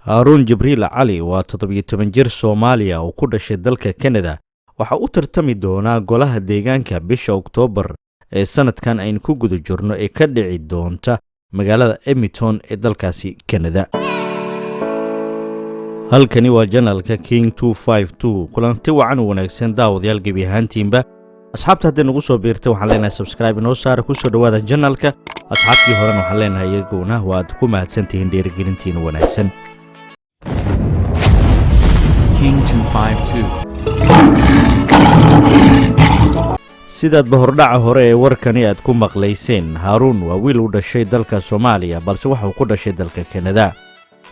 Harun Jibril Ali waa 17 jir Soomaaliya oo ku dhashay dalka Canada. Waxa uu tartami doonaa golaha deegaanka bisha Oktoobar ee sanadkan aynu ku guda jirno ee ka dhici doonta magaalada Edmonton ee dalkaasi Canada. halkani waa janalka King 252 kulanti wacan wanaagsan daawadayaal gebi ahaantiinba. asxaabta hadda nagu soo biirtay waxaan leenahay subscribe noo saar ku soo dhawaada janalka. asxaabtii horena waxaan leenahay iyaguna waad ku mahadsantihiin dhiirigelintiina wanaagsan. King 252 sidaad bahordhaca hore ee warkani aad ku maqlayseen, Harun waa wiil u dhashay dalka Soomaaliya balse waxa uu ku dhashay dalka Canada.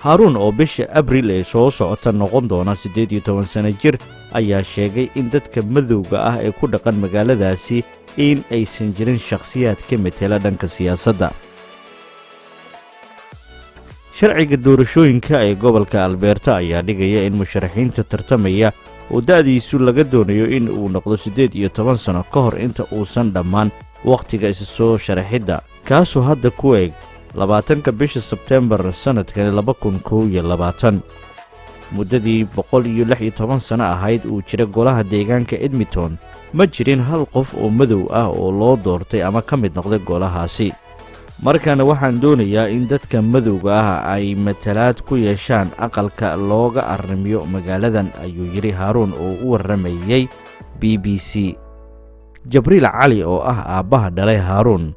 Harun oo bisha Abriil ee soo socota noqon doona 18 sano jir ayaa sheegay in dadka madowga ah ee ku dhaqan magaaladaasi in aysan jirin shakhsiyaad ka metela dhanka siyaasadda. sharciga doorashooyinka ee gobolka Alberta ayaa dhigaya in musharaxiinta tartamaya oo da'diisu laga doonayo in uu noqdo 18 sano ka hor inta uusan dhammaan waqtiga isa soo sharaxidda, kaasoo hadda ku eeg 20 bisha Sebtembar sanadkan 2021. muddadii 116 sano ahayd uu jira golaha deegaanka Edmonton, ma jirin hal qof oo madow ah oo loo doortay ama ka mid noqday golahaasi. markaana waxaan doonayaa in dadka madowga ah ay matalaad ku yeeshaan aqalka looga arrimiyo magaaladan, ayuu yiri Harun oo u waramayay BBC. Jibril Ali oo ah aabbaha dhalay Harun,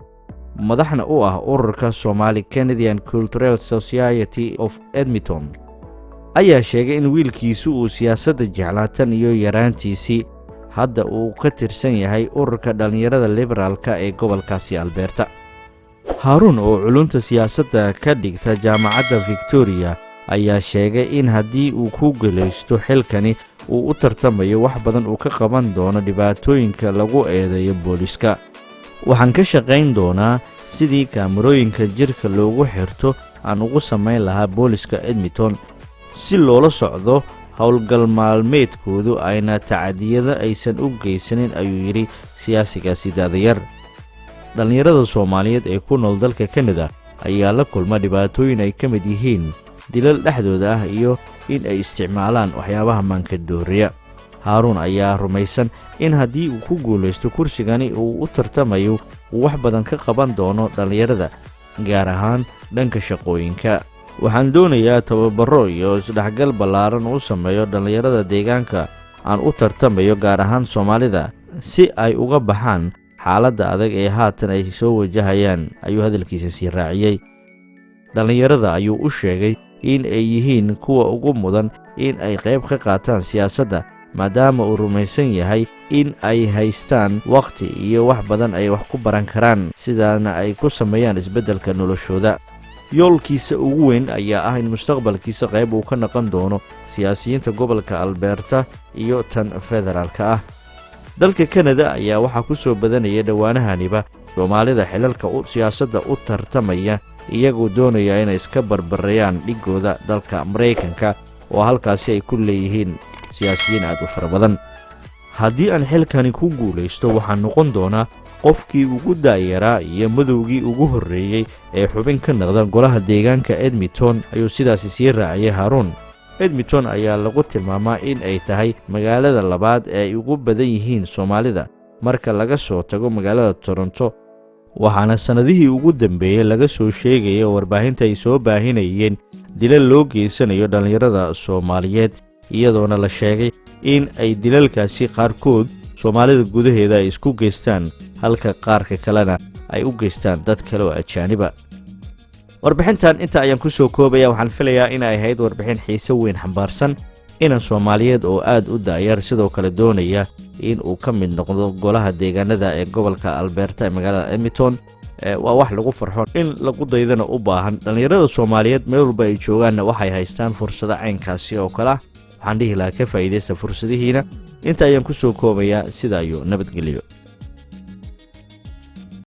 madaxna u ah ururka Somali Canadian Cultural Society of Edmonton, ayaa sheegay in wiilkiisu uu siyaasadda jeclaatan iyo yaraantiisii. hadda uu ka tirsan yahay ururka dhalinyarada liberaalka ee gobolkaasi Alberta. Harun oo culunta siyaasadda ka dhigta jaamacadda Victoria ayaa sheegay in haddii uu ku guulaysto xilkani uu u tartamayo wax badan uu ka qaban doono dhibaatooyinka lagu eedeeyo booliska. waxaan ka shaqayn doonaa sidii kaamarooyinka jirka loogu xirto aan ugu samayn lahaa booliska Edmonton si loola socdo howlgal maalmeedkoodu ayna tacadiyada aysan u geysanin, ayuu yiri siyaasigaasi daadayar. dhalinyarada Soomaaliyeed ee ku nool dalka Canada ayaa la kulma dhibaatooyin ay ka mid yihiin dilal dhexdooda ah iyo in ay isticmaalaan waxyaabaha maanka dooriya. Harun ayaa rumaysan in haddii uu ku guulaysto kursigani uu u tartamayo uu wax badan ka qaban doono dhalinyarada, gaar ahaan dhanka shaqooyinka. waxaan doonayaa tababaro iyo isdhexgal ballaaran u sameeyo dhalinyarada deegaanka aan u tartamayo, gaar ahaan Soomaalida, si ay uga baxaan xaaladda adag ee haatan ay soo wajahayaan, ayuu hadalkiisa sii raaciyay. dhalinyarada ayuu u sheegay in ay yihiin kuwa ugu mudan in ay qayb ka qaataan siyaasadda, maadaama uu rumaysan yahay in ay haystaan waqti iyo wax badan ay wax ku baran karaan, sidaana ay ku sameeyaan isbeddelka noloshooda. yoolkiisa ugu weyn ayaa ah in mustaqbalkiisa qayb uu ka noqon doono siyaasiyiinta gobolka Alberta iyo tan federaalka ah. dalka Canada ayaa waxaa ku soo badanaya dhawaanahaniba Soomaalida xilalka siyaasadda u tartamaya, iyagoo doonaya inay iska barbarayaan dhigooda dalka Mareykanka oo halkaasi ay ku leeyihiin siyaasiyiin aad u fara badan. haddii aan xilkani ku guulaysto waxaan noqon doonaa qofkii ugu daayaraa iyo madowgii ugu horreeyey ee xubin ka noqda golaha deegaanka Edmonton, ayuu sidaasi sii raaciyay Harun. Edmonton ayaa lagu tilmaamaa in ay tahay magaalada labaad ee ay ugu badan yihiin Soomaalida marka laga soo tago magaalada Toronto, waxaana sanadihii ugu dambeeyey laga soo sheegaya warbaahinta ay soo baahinayeen dilal loo geysanayo dhalinyarada Soomaaliyeed, iyadoona la sheegay in ay dilalkaasi qaarkood Soomaalida gudaheeda ay isku geystaan halka qaarka kalena ay u geystaan dad kale oo ajaaniba. warbixintan inta ayaan ku soo koobaya. waxaan filayaa in ay ahayd warbixin xiiso weyn xambaarsan inan Soomaaliyeed oo aad u daayar, sidoo kale doonaya in uu ka mid noqdo golaha deegaanada ee gobolka Alberta ee magaalada Edmonton. waa wax lagu farxo in lagu daydana u baahan. dhalinyarada Soomaaliyeed meel walba ay joogaanna waxay haystaan fursado caynkaasi oo kale ah. waxaan dhihi lahaa ka faa'iidaysta fursadihiina. inta ayaan ku soo koobayaa. sidaa iyo nabadgelyo.